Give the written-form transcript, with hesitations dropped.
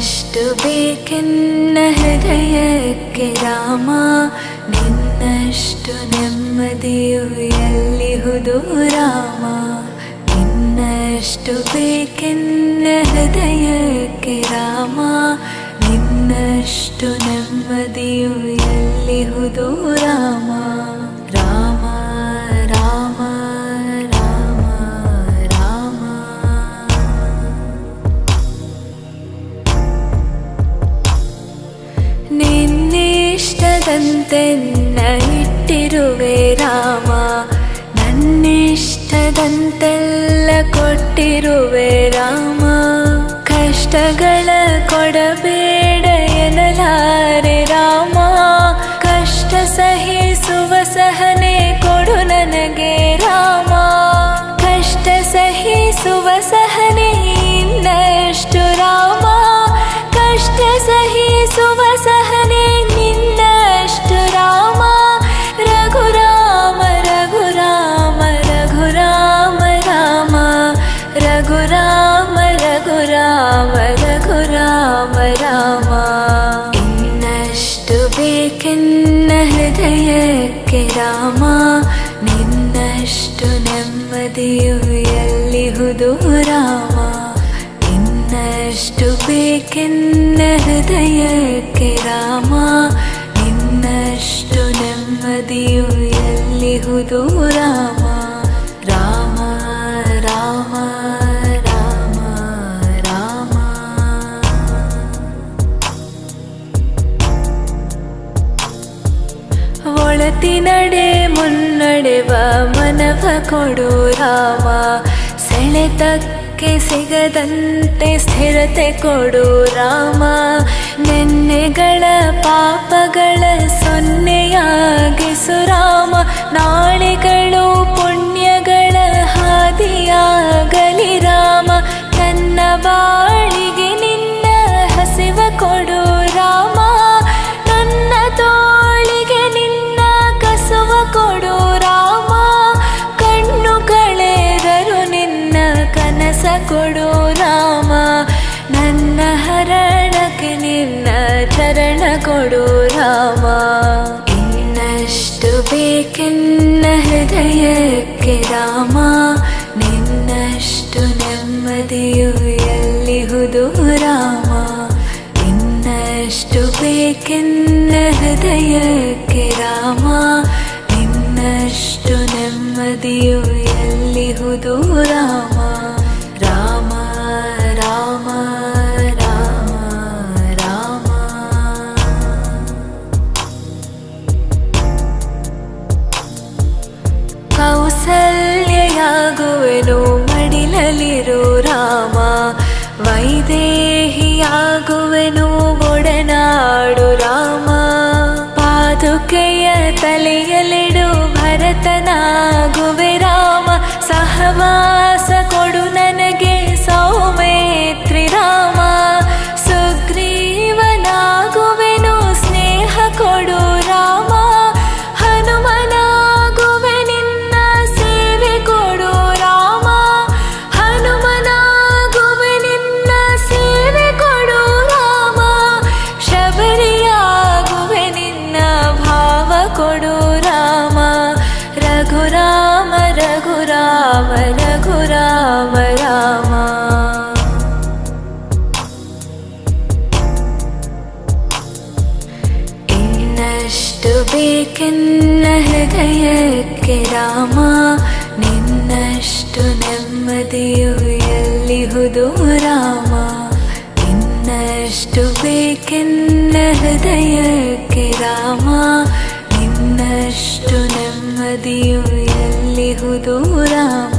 ಇನ್ನಷ್ಟು ಬೇಕೆನ್ನ ಹೃದಯಕ್ಕೆ ರಾಮ, ನಿನ್ನಷ್ಟು ನೆಮ್ಮದಿಯು ಎಲ್ಲಿಹುದು ರಾಮ. ಇನ್ನಷ್ಟು ಬೇಕೆನ್ನ ಹೃದಯಕ್ಕೆ ರಾಮ, ನಿನ್ನಷ್ಟು ನೆಮ್ಮದಿಯು ಎಲ್ಲಿಹುದು ರಾಮ. ರಾಮ ರಾಮ ರಾಮ ರಾಮ. ನಿನ್ನಿಷ್ಟದಂತೆನ್ನ ಇಟ್ಟಿರುವೆ ರಾಮ, ನನ್ನಿಷ್ಟದಂತೆಲ್ಲ ಕೊಟ್ಟಿರುವೆ ರಾಮ. ಕಷ್ಟಗಳ ಕೊಡಬೇಡ ಎನ್ನಲಾರೆ ರಾಮ, ಕಷ್ಟ ಸಹಿಸುವ ಸಹನೆ ಕೊಡು ನನಗೆ ರಾಮ. ಕಷ್ಟ ಸಹಿಸುವ ಸಹನೆ ಇನ್ನಷ್ಟು ರಾಮ, ಕಷ್ಟ ಸಹಿಸುವ ಸಹನೆ ನಿನ್ನಷ್ಟು ರಾಮ. ರಘುರಾಮ ರಘುರಾಮ ರಘುರಾಮ ರಾಮ, ರಘುರಾಮ ರಘುರಾಮ ರಘುರಾಮ ರಾಮ. ಇನ್ನಷ್ಟು ಬೇಕೆನ್ನ ಹೃದಯಕ್ಕೆ ರಾಮ, ನಿನ್ನಷ್ಟು ನೆಮ್ಮದಿಯು ಎಲ್ಲಿಹುದು ರಾಮ. ಇನ್ನಷ್ಟು ಬೇಕೆನ್ನ ಹೃದಯಕ್ಕೆ ರಾಮ, ನಿನ್ನಷ್ಟು ನೆಮ್ಮದಿಯು ಎಲ್ಲಿಹುದು ರಾಮ. ರಾಮ ರಾಮ ರಾಮ ರಾಮ. ಒಳತಿನಡೆ ಮುನ್ನಡೆವ ಮನವ ಕೊಡು ರಾಮ, ಸೆಳೆತಕ್ಕೆ ಸಿಗದಂತೆ ಸ್ಥಿರತೆ ಕೊಡು ರಾಮ. ನೆನ್ನೆಗಳ ಪಾಪಗಳ ಸೊನ್ನೆಯಾಗಿಸು ರಾಮ, ನಾಳೆಗಳು ಪುಣ್ಯಗಳ ಹಾದಿಯಾಗಲಿ ರಾಮ. ನನ್ನ ಬಾಳಿಗೆ ನಿನ್ನ ಹಸಿವ ಕೊಡು ರಾಮ, ನನ್ನ ತೋಳಿಗೆ ನಿನ್ನ ಕಸುವ ಕೊಡು ರಾಮ. ಕಣ್ಣು ಕಳೆದರು ನಿನ್ನ ಕನಸ ಕೊಡು ರಾಮ, ನನ್ನ ಹರಣಕ್ಕೆ ನಿನ್ನ ಚರಣ ಕೊಡು ರಾಮ. ಇನ್ನಷ್ಟು ಬೇಕೆನ್ನ ಹೃದಯಕ್ಕೆ ರಾಮ, ನಿನ್ನಷ್ಟು ನೆಮ್ಮದಿಯು ಎಲ್ಲಿಹುದು ರಾಮ. ಇನ್ನಷ್ಟು ಬೇಕೆನ್ನ ಹೃದಯಕ್ಕೆ ರಾಮ, ನಿನ್ನಷ್ಟು ನೆಮ್ಮದಿಯು ಎಲ್ಲಿಹುದು ರಾಮ. ರಾಮ ರಾಮ ರಾಮ ರಾಮ. ಕೌಸಲ್ಯಯಾಗುವೆನು ಮಡಿಲಲಿರು ರಾಮ, ವೈದೇಹಿಯಾಗುವೆನು ಒಡನಾಡು ರಾಮ. ಪಾದುಕೆಯ ತಲೆಯಲಿಡು ಭರತನಾಗುವೆ ರಾಮ, ಸಹವಾಸ ಕೊಡು ನನಗೆ ಸೌಮೇತ್ರಿ ರಾಮ. ಸುಗ್ರೀವನಾಗುವೆನು ಸ್ನೇಹ ಕೊಡು ರಾಮ, ಹನುಮನಾಗುವೆ ನಿನ್ನ ಸೇವೆ ಕೊಡು ರಾಮ. ಹನುಮನಾಗುವೆ ನಿನ್ನ ಸೇವೆ ಕೊಡು ರಾಮ, ಶಬರಿಯಾಗುವೆ ನಿನ್ನ ಭಾವ ಕೊಡು ರಾಮ. ರಘುರಾಮ ರಘುರಾಮ ರಘುರಾಮ ರಾಮ. ಇನ್ನಷ್ಟು ಬೇಕೆನ್ನ ಹೃದಯಕ್ಕೆ ರಾಮ, ನಿನ್ನಷ್ಟು ನೆಮ್ಮದಿಯು ಎಲ್ಲಿಹುದು ರಾಮ. ಇನ್ನಷ್ಟು ಬೇಕೆನ್ನ ಹೃದಯಕ್ಕೆ ರಾಮ, ನಿನ್ನಷ್ಟು ನೆಮ್ಮದಿಯು ಎಲ್ಲಿಹುದು ರಾಮ.